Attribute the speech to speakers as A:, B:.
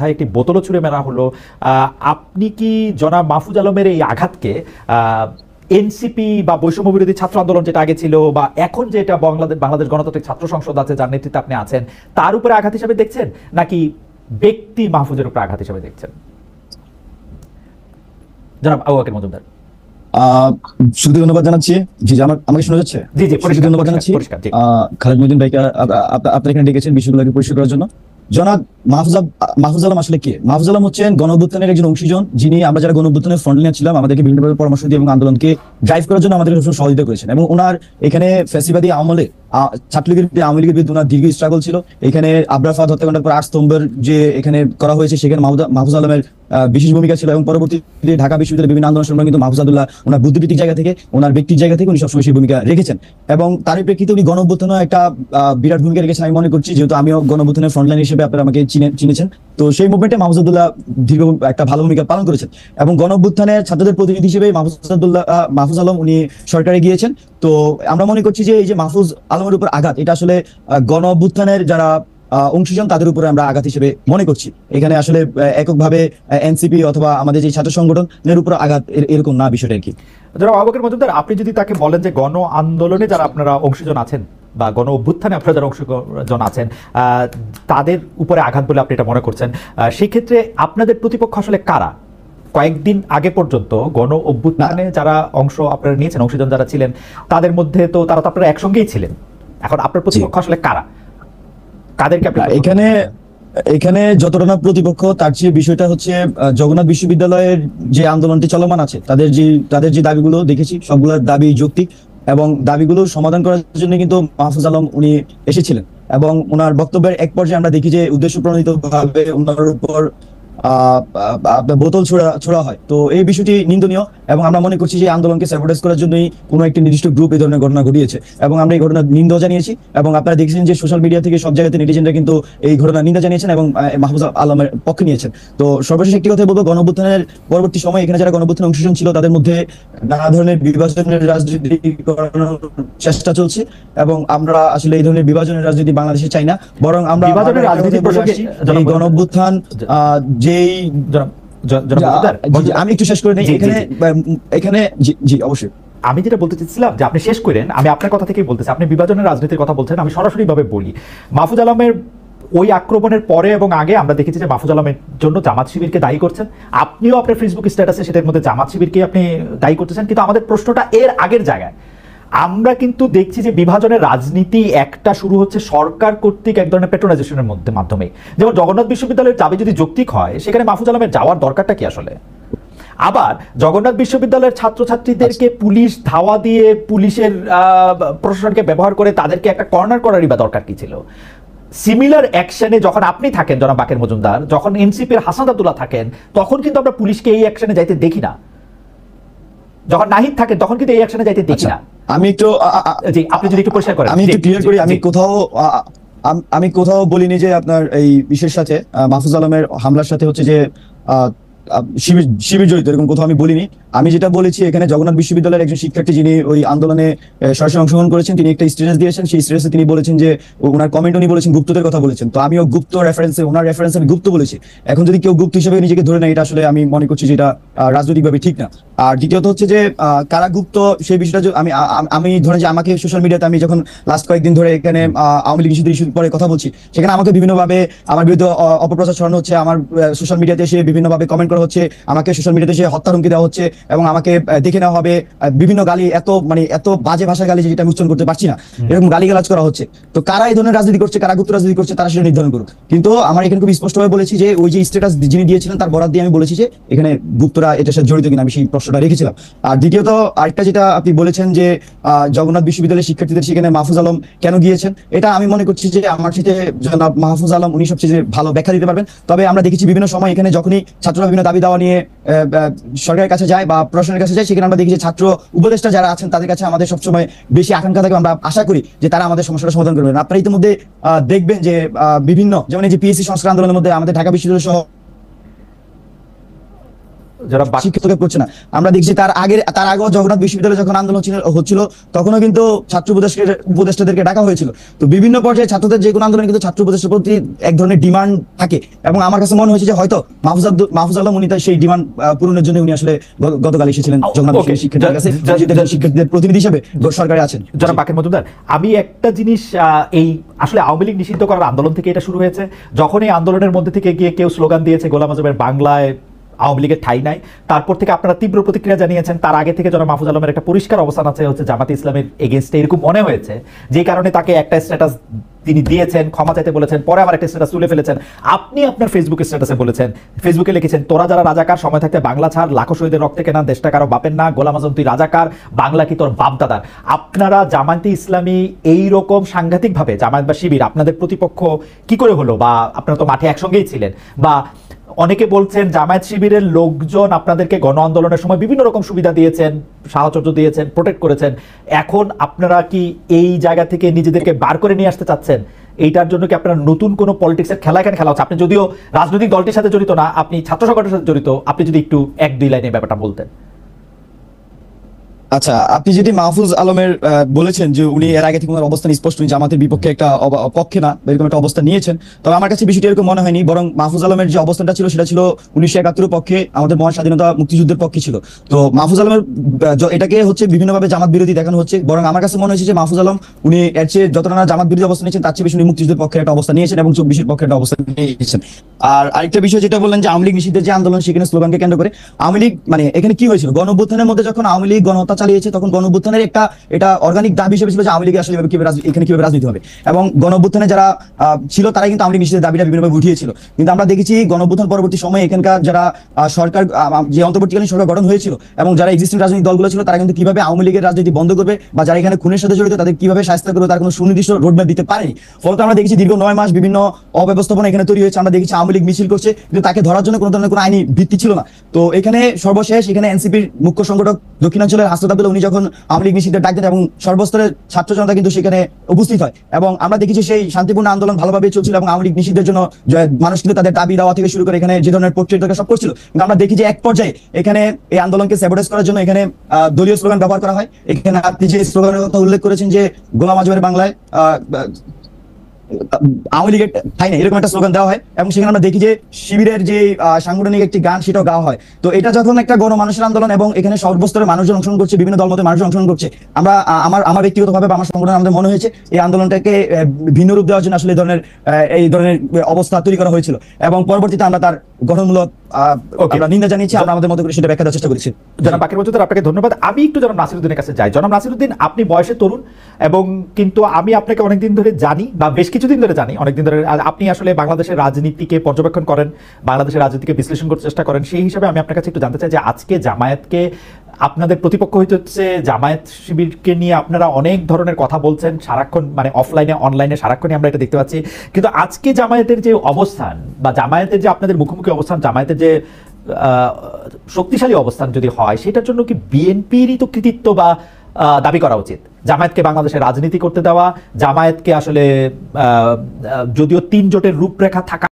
A: মাথায় একটি বোতলও ছুঁড়ে মারা হলো। আপনি কি জনাব মাহফুজ আলমের এই আঘাতকে এনসিপি বা বৈষম্য বিরোধী ছাত্র আন্দোলন যেটা আগে ছিল বা এখন যেটা বাংলাদেশ গণতান্ত্রিক ছাত্র সংসদ আছে যার নেতৃত্বে আপনি আছেন তার উপরে আঘাত হিসেবে দেখছেন নাকি ব্যক্তি মাহফুজের উপরে আঘাত হিসেবে দেখছেন? জনাব আবু বকর মজুমদার।
B: শুধু ধন্যবাদ জানাচ্ছি। জি, আমাকে শোনা যাচ্ছে?
A: জি জি,
B: ধন্যবাদ জানাচ্ছি খালেদ মহিউদ্দিন ভাইকে আপনারা এখানে ডেকেছেন বিষয়গুলোকে পরিষ্কার করার জন্য। জনাব মাহফুজ আলম আসলে কে? মাহফুজ আলম হচ্ছেন গণঅভ্যুত্থানের একজন অংশীজন, যিনি আমরা যারা গণঅভ্যুত্থানের ফ্রন্টলাইনে ছিলাম আমাদেরকে বিভিন্নভাবে পরামর্শ দিয়ে এবং আন্দোলনকে ড্রাইভ করার জন্য আমাদেরকে সহযোগিতা করেছেন। এবং ওনার এখানে ফ্যাসিবাদী আমলে ছাত্রলীগের আওয়ামী লীগের বিরুদ্ধে ওনার দীর্ঘ স্ট্রাগল ছিল। এখানে আবরার ফাহাদ হত্যাকাণ্ডের পর 8 স্তম্ভের যে এখানে করা হয়েছে সেখানে মাহফুজ আলমের বিশেষ ভূমিকা ছিল এবং পরবর্তীতে ঢাকা বিশ্ববিদ্যালয়ের বিভিন্ন আন্দোলন সংগ্রামে কিন্তু মাহফুজ আব্দুল্লাহ ওনার বুদ্ধিবৃত্তিক জায়গা থেকে ওনার ব্যক্তির জায়গা থেকে উনি সবসময় সেই ভূমিকা রেখেছেন এবং তারই প্রেক্ষিতে উনি গণঅভ্যুত্থানে একটা বিরাট ভূমিকা রেখেছেন আমি মনে করছি, যেহেতু আমিও গণঅভ্যুত্থানের ফ্রন্টলাইন হিসেবে আপনারা আমাকে চিনেছেন। তো সেই মুভমেন্টে মাহফুজ আব্দুল্লাহ দীর্ঘ একটা ভালো ভূমিকা পালন করেছেন এবং গণঅভ্যুত্থানের ছাত্রদের প্রতিনিধি হিসেবে মাহফুজ আলম উনি সরকারে গিয়েছেন। তো আমরা মনে করছি যে এই যে মাহফুজ আলমের উপর আঘাত, এটা আসলে গণঅভ্যুত্থানের যারা অংশীজন তাদের উপরে আমরা আঘাত হিসেবে মনে করছি। এখানে আসলে এককভাবে এনসিপি অথবা আমাদের যে ছাত্র সংগঠনের উপর আঘাত এরকম না বিষয়টা আর কি।
A: জনাব আবু বকর মজুমদার, আপনি যদি তাকে বলেন যে গণ আন্দোলনে যারা আপনারা অংশীজন আছেন বা গণ অভ্যুত্থানে আপনারা যারা অংশীজন আছেন তাদের উপরে আঘাত বলে আপনি এটা মনে করছেন, সেই ক্ষেত্রে আপনাদের প্রতিপক্ষ আসলে কারা? কয়েকদিন আগে পর্যন্ত গণ অভ্যুত্থানে যারা অংশ আপনারা নিয়েছেন, অংশীজন যারা ছিলেন তাদের মধ্যে তো তারা তো আপনারা একসঙ্গেই ছিলেন। এখন আপনার প্রতিপক্ষ আসলে কারা? কাদেরকে আপনি
B: এখানে যতটা না প্রতিপক্ষ তার চেয়ে বিষয়টা হচ্ছে জগন্নাথ বিশ্ববিদ্যালয়ের যে আন্দোলনটি চলমান আছে তাদের যে দাবিগুলো দেখেছি সবগুলোর দাবি যৌক্তিক এবং দাবিগুলো সমাধান করার জন্য কিন্তু মাহফুজ আলম উনি এসেছিলেন এবং ওনার বক্তব্যের এক পর্যায়ে আমরা দেখি যে উদ্দেশ্য প্রণোদিত ভাবে ওনার উপর বোতল ছোড়া হয়। তো এই বিষয়টি নিন্দনীয় এবং আমরা মনে করছি যে আন্দোলনকে স্যাবোটেজ করার জন্যই কোনো একটি নির্দিষ্ট গ্রুপ এই ধরনের ঘটনা ঘটিয়েছে এবং আমরা এই ঘটনার নিন্দা জানিয়েছি এবং আপনারা দেখেছেন যে সোশ্যাল মিডিয়া থেকে সব জায়গাতে নেটিজেনরা কিন্তু এই ঘটনার নিন্দা জানিয়েছেন এবং মাহফুজ আলমের পক্ষে নিয়েছেন। তো সর্বশেষ একটি কথা বলবো, গণঅভ্যুত্থানের পরবর্তী সময় এখানে যারা গণঅভ্যুত্থানের অংশীজন ছিল তাদের মধ্যে নানা ধরনের বিভাজনের রাজনীতি করানোর চেষ্টা চলছে এবং আমরা আসলে এই ধরনের বিভাজনের রাজনীতি বাংলাদেশে চাই না, বরং আমরা গণঅভ্যুত্থান আমি একটু শেষ করে নেই এখানে। জি অবশ্যই
A: আমি যেটা বলতে চাচ্ছিলাম যে আপনি শেষ করেন, আমি আপনার কথা থেকেই বলতেছি। আপনি বিভাজনের রাজনীতির কথা বলছেন, আমি সরাসরি ভাবে বলি মাহফুজ আলমের ওই আক্রমণের পরে এবং আগে আমরা দেখেছি যে মাহফুজ আলমের জন্য জামাত শিবিরকে দায়ী করছেন। আপনিও আপনার ফেসবুক স্ট্যাটাসে সেটার মধ্যে জামাত শিবিরকে আপনি দায়ী করতেছেন, কিন্তু আমাদের প্রশ্নটা এর আগের জায়গায়। আমরা কিন্তু দেখছি যে বিভাজনের রাজনীতি একটা শুরু হচ্ছে সরকার কর্তৃক এক ধরনের পেট্রোনাইজেশনের মাধ্যমে। যেমন জগন্নাথ বিশ্ববিদ্যালয়ের দাবি যদি যৌক্তিক হয় সেখানে মাহফুজ আলমের যাওয়ার দরকারটা কি আসলে? আবার জগন্নাথ বিশ্ববিদ্যালয়ের ছাত্রছাত্রীদেরকে পুলিশ ধাওয়া দিয়ে পুলিশের প্রশাসনকে ব্যবহার করে তাদেরকে একটা কর্নার করারই বা দরকার কি ছিল? সিমিলার অ্যাকশনে যখন আপনি থাকেন জনাব বাকের মজুমদার, যখন এনসিপির হাসান আব্দুল্লাহ থাকেন তখন কিন্তু আমরা পুলিশকে এই অ্যাকশনে যাইতে দেখি না। যখন নাহিদ থাকেন তখন কিন্তু এই অ্যাকশনে যাইতে দেখি না।
B: আমি একটু
A: জি, আপনি যদি একটু পরিষ্কার করেন।
B: আমি একটু ক্লিয়ার করি, আমি কোথাও বলিনি যে আপনার এই বিষয়ের সাথে মাহফুজ আলমের হামলার সাথে হচ্ছে যে শিবির জড়িত, এরকম কোথাও আমি বলিনি। আমি যেটা বলেছি এখানে জগন্নাথ বিশ্ববিদ্যালয়ের একজন শিক্ষার্থী যিনি ওই আন্দোলনে সরাসরি অংশগ্রহণ করেছেন তিনি একটা স্ট্যাটাস দিয়েছেন, সেই স্ট্যাটাসে তিনি বলেছেন যে ওনার কমেন্ট উনি বলেছেন গুপ্তদের কথা বলেছেন। তো আমিও গুপ্ত রেফারেন্সে ওনার রেফারেন্সে আমি গুপ্ত বলেছি। এখন যদি কেউ গুপ্ত হিসেবে নিজেকে ধরে নেয় এটা আসলে আমি মনে করছি যে এটা রাজনৈতিকভাবে ঠিক না। আর দ্বিতীয়ত হচ্ছে যে কারা গুপ্ত সেই বিষয়টা আমি ধরে যে আমাকে সোশ্যাল মিডিয়াতে আমি যখন লাস্ট কয়েকদিন ধরে এখানে আওয়ামী লীগ ইস্যু পরে কথা বলছি সেখানে আমাকে বিভিন্নভাবে আমার বিরুদ্ধে অপপ্রচার ছড়ানো হচ্ছে, আমার সোশ্যাল মিডিয়াতে এসে বিভিন্নভাবে কমেন্ট করা হচ্ছে, আমাকে সোশ্যাল মিডিয়াতে এসে হত্যা হুমকি দেওয়া হচ্ছে এবং আমাকে দেখে নেওয়া হবে, বিভিন্ন গালি এত বাজে ভাষা গালি যেটা আমি উচ্চারণ করতে পারছি না এরকম গালিগালাজ করা হচ্ছে। তো কারা এই ধরনের রাজনীতি করছে, কারা গুপ্ত রাজনীতি করছে তারা সেটা নির্ধারণ করুক। কিন্তু আমার এখানে খুব স্পষ্টভাবে বলেছি যে ওই যে স্ট্যাটাস যিনি দিয়েছিলেন তার বরাদ দিয়ে আমি বলেছি যে এখানে গুপ্তরা এটার সাথে জড়িত কিনা আমি সেই প্রশ্নটা রেখেছিলাম। আর দ্বিতীয়ত আরেকটা যেটা আপনি বলেছেন যে জগন্নাথ বিশ্ববিদ্যালয়ের শিক্ষার্থীদের সেখানে মাহফুজ আলম কেন গিয়েছেন, এটা আমি মনে করছি যে আমার সাথে জনাব মাহফুজ আলম উনি সবচেয়ে ভালো ব্যাখ্যা দিতে পারবেন। তবে আমরা দেখেছি বিভিন্ন সময় এখানে যখনই ছাত্ররা বিভিন্ন দাবি দাওয়া নিয়ে সরকারের কাছে যায় বা প্রশাসনের কাছে যায় সেখানে আমরা দেখি যে ছাত্র উপদেষ্টা যারা আছেন তাদের কাছে আমাদের সবসময় বেশি আকাঙ্ক্ষা থাকে, আমরা আশা করি যে তারা আমাদের সমস্যাটা সমাধান করবেন। আপনারা ইতিমধ্যে দেখবেন যে বিভিন্ন যেমন এই যে পিএসসি সংস্কার আন্দোলনের মধ্যে আমাদের ঢাকা বিশ্ববিদ্যালয় সহ
A: যারা
B: শিক্ষিতকে করছে না। আমরা দেখছি তার আগেও জগন্নাথ বিশ্ববিদ্যালয়ে যখন আন্দোলন হচ্ছিল তখনও কিন্তু ছাত্র উপদেষ্টাদেরকে ডাকা হয়েছিল। তো বিভিন্ন পর্যায়ে ছাত্রদের যে কোনো আন্দোলনে কিন্তু ছাত্র উপদেষ্টার প্রতি এক ধরনের ডিমান্ড থাকে, এবং আমার কাছে মনে হয়েছে যে হয়তো মাহফুজ আলম উনি তার সেই ডিমান্ড পূরণের জন্য উনি আসলে গতকাল এসেছিলেন জগন্নাথ বিশ্ববিদ্যালয়ের শিক্ষার্থীদের কাছে, শিক্ষার্থীদের প্রতিনিধি হিসেবে সরকারে আছেন।
A: জনাব বাকের মজুমদার, আমি একটা জিনিস, এই আসলে আওয়ামী লীগ নিষিদ্ধ করার আন্দোলন থেকে এটা শুরু হয়েছে। যখন এই আন্দোলনের মধ্যে থেকে গিয়ে কেউ স্লোগান দিয়েছে গোলাম আজমের বাংলায় আওয়ামী লীগের ঠাঁই নাই, তারপর থেকে আপনারা তীব্র প্রতিক্রিয়া জানিয়েছেন। তার আগে থেকে জনাব মাহফুজ আলমের একটা পরিষ্কার অবস্থান আছে হচ্ছে জামাতে ইসলামের এগেনস্টে, এরকম মনে হয়েছে, যে কারণে তাকে একটা স্ট্যাটাস তিনি দিয়েছেন, ক্ষমা চাইতে বলেছেন, পরে আবার একটা স্ট্যাটাস তুলে ফেলেছেন। আপনি আপনার ফেসবুক স্ট্যাটাসে বলেছেন, ফেসবুকে লিখেছেন, তোরা যারা রাজাকার সময় থাকতে বাংলা ছাড়, লাখো শহীদের রক্তে কেনা দেশটা কারো বাপের না, গোলাম আজম তুই রাজাকার, বাংলা কি তোর বাপ দাদার। আপনারা জামায়াতে ইসলামী এইরকম সাংঘাতিকভাবে, জামায়াত বা শিবির আপনাদের প্রতিপক্ষ কি করে হলো, বা আপনারা তো মাঠে একসঙ্গেই ছিলেন, বা অনেকে বলছেন জামায়াত শিবিরের লোকজন আপনাদেরকে গণ আন্দোলনের সময় বিভিন্ন রকম সুবিধা দিয়েছেন, সাহচর্য দিয়েছেন, প্রোটেক্ট করেছেন। এখন আপনারা কি এই জায়গা থেকে নিজেদেরকে বার করে নিয়ে আসতে চাচ্ছেন? এইটার জন্য কি আপনারা নতুন কোনো পলিটিক্সের খেলা এখানে খেলা হচ্ছে? আপনি যদিও রাজনৈতিক দলটির সাথে জড়িত না, আপনি ছাত্র সংগঠনের সাথে জড়িত, আপনি যদি একটু এক দুই লাইনে ব্যাপারটা বলতেন।
B: আচ্ছা, আপনি যেটি মাহফুজ আলমের বলেছেন যে উনি এর আগে থেকে ওনার অবস্থান স্পষ্ট, উনি জামাতের বিপক্ষে একটা পক্ষে না এরকম একটা অবস্থান নিয়েছেন। তবে আমার কাছে বিষয়টি এরকম মনে হয়নি, বরং মাহফুজ আলমের যে অবস্থানটা ছিল সেটা ছিল 1971 পক্ষে, আমাদের মহান স্বাধীনতা মুক্তিযুদ্ধের পক্ষে ছিল। তো মাহফুজ আলমের এটাকে হচ্ছে বিভিন্নভাবে জামাত বিরোধী দেখানো হচ্ছে, বরং আমার কাছে মনে হয়েছে যে মাহফুজ আলম উনি এর চেয়ে যতটা না জামাত বিরোধী অবস্থান নিয়েছেন তার চেয়ে বেশি উনি মুক্তিযুদ্ধের পক্ষে একটা অবস্থান নিয়েছেন এবং 24-এর পক্ষে একটা অবস্থান নিয়েছেন। আর আরেকটা বিষয় যেটা বললেন যে আওয়ামী লীগ নিষিদ্ধের যে আন্দোলন, সেখানে স্লোগানকে কেন্দ্র করে আওয়ামী লীগ, মানে এখানে কি হয়েছিল, গণ অভ্যুত্থানের মধ্যে যখন আওয়ামী লীগ গণহত্যা চালিয়েছে তখন গণ অভ্যুত্থানের এটা অর্গানিক দাবি হিসেবে ছিল যে আওয়ামী লীগ আসলে এখানে কিভাবে রাজনীতি হবে, এবং গণ অভ্যুত্থানে যারা ছিল তারাই কিন্তু আওয়ামী লীগ নিষিদ্ধের দাবিটা বিভিন্নভাবে উঠিয়েছিল। কিন্তু আমরা দেখেছি গণ অভ্যুত্থান পরবর্তী সময়ে এখানকার যারা সরকার, যে অন্তর্বর্তীকালীন সরকার গঠন হয়েছিল এবং যারা এক্সিস্টিং রাজনৈতিক দলগুলো ছিল, তারা কিন্তু কিভাবে আওয়ামী লীগের রাজনীতি বন্ধ করবে বা যারা এখানে খুনের সাথে জড়িত তাদের কিভাবে শাস্তি করবে তার কোনো সুনির্দিষ্ট রোডম্যাপ দিতে পারেনি। ফলত আমরা দেখেছি দীর্ঘ 9 মাস বিভিন্ন অব্যবস্থাপনা এখানে তৈরি হয়েছে। আমরা দেখেছি আওয়ামী লীগ মিছিল করছে কিন্তু তাকে ধরার জন্য কোনো ধরনের কোনো আইনি ভিত্তি ছিল না। তো এখানে সর্বশেষ এখানে এনসিপির মুখ্য সংগঠক দক্ষিণাঞ্চলের হাসনাত আবদুল্লাহ উনি যখন আওয়ামী লীগ নিষিদ্ধের ডাক দেন এবং সর্বস্তরের ছাত্র জনতা কিন্তু সেখানে উপস্থিত হয়, এবং আমরা দেখেছি সেই শান্তিপূর্ণ আন্দোলন ভালোভাবে চলছিল এবং আওয়ামী লীগ নিষিদ্ধের জন্য মানুষ কিন্তু তাদের দাবি দেওয়া থেকে শুরু করে এখানে যে ধরনের পোর্ট্রেট সব করছিল। কিন্তু আমরা দেখি যে এক পর্যায়ে এখানে এই আন্দোলনকে স্যাবোটেজ করার জন্য এখানে দলীয় স্লোগান ব্যবহার করা হয়। এখানে আপনি যে স্লোগানের কথা উল্লেখ করেছেন যে গোলাম আজমের বাংলায় আওয়ামী লীগের ঠাঁই নেই, এরকম একটা স্লোগান দেওয়া হয়, এবং সেখানে আমরা দেখি যে শিবিরের যে সাংগঠনিক একটি গান সেটাও গাওয়া হয়। তো এটা যখন একটা গণমানুষের আন্দোলন এবং এখানে সর্বস্তরের মানুষজন অংশগ্রহণ করছে, বিভিন্ন দলমতের মানুষজন অংশগ্রহণ করছে, আমরা আমার ব্যক্তিগতভাবে বা আমার সংগঠন আমাদের মনে হয়েছে এই আন্দোলনটাকে ভিন্ন রূপ দেওয়ার জন্য আসলে এই ধরনের অবস্থা তৈরি করা হয়েছিল, এবং পরবর্তীতে আমরা তার গঠনমূলক নিন্দা জানিয়েছি, আমরা আমাদের মতো করে সেটা ব্যাখ্যা দেওয়ার চেষ্টা করেছি।
A: জনাব বাকের মজুমদার, আপনাকে ধন্যবাদ। আমি একটু জনাব নাসিরউদ্দিনের কাছে যাই। জনাব নাসিরউদ্দিন, আপনি বয়সে তরুণ, এবং কিন্তু আমি আপনাকে অনেকদিন ধরে জানি, বা বেশ কিছুদিন ধরে জানি, অনেকদিন ধরে আপনি আসলে বাংলাদেশের রাজনীতিকে পর্যবেক্ষণ করেন, বাংলাদেশের রাজনীতিকে বিশ্লেষণ করতে চেষ্টা করেন। সেই হিসাবে আমি আপনার কাছে একটু জানতে চাই যে আজকে জামায়াতকে আপনাদের প্রতিপক্ষ হইতে হচ্ছে, জামায়াত শিবিরকে নিয়ে আপনারা অনেক ধরনের কথা বলছেন সারাক্ষণ, মানে অফলাইনে অনলাইনে সারাক্ষণই আমরা এটা দেখতে পাচ্ছি। কিন্তু আজকে জামায়াতের যে অবস্থান, বা জামায়াতের যে আপনাদের মুখোমুখি অবস্থান, জামায়াতের যে শক্তিশালী অবস্থান যদি হয়, সেটার জন্য কি বিএনপিরই তো কৃতিত্ব বা দাবি করা উচিত? জামায়াতকে বাংলাদেশে রাজনীতি করতে দেওয়া, জামায়াতকে আসলে যদিও 3 জোটের রূপরেখা থাকা